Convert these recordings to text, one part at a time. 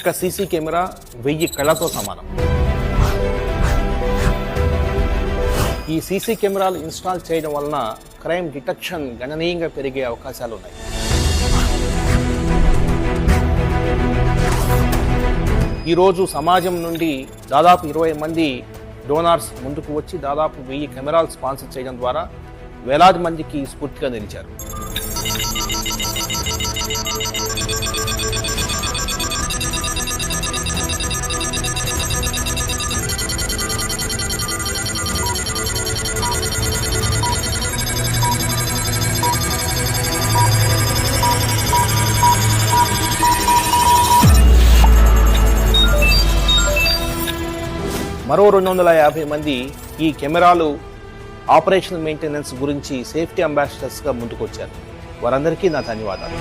ఒక్క CC camera 1000 కళ్ళతో సమానం. ఈ సీసీ కెమెరాలు ఇన్స్టాల్ చేయడం వలన క్రైమ్ డిటెక్షన్ గణనీయంగా పెరిగే అవకాశాలు ఉన్నాయి. ఈరోజు సమాజం నుండి దాదాపు 20 మంది డోనార్స్ ముందుకు వచ్చి దాదాపు 1000 కెమెరాలు స్పాన్సర్ చేయడం ద్వారా వేలాది మందికి స్ఫూర్తిగా నిలిచారు. మరో 250 మంది ఈ కెమెరాలు ఆపరేషనల్ మెయింటెనెన్స్ గురించి సేఫ్టీ అంబాసిడర్స్గా ముందుకొచ్చారు. వారందరికీ నా ధన్యవాదాలు.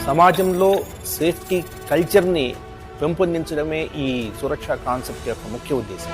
సమాజంలో సేఫ్టీ కల్చర్ని పెంపొందించడమే ఈ సురక్ష కాన్సెప్ట్ యొక్క ముఖ్య ఉద్దేశం.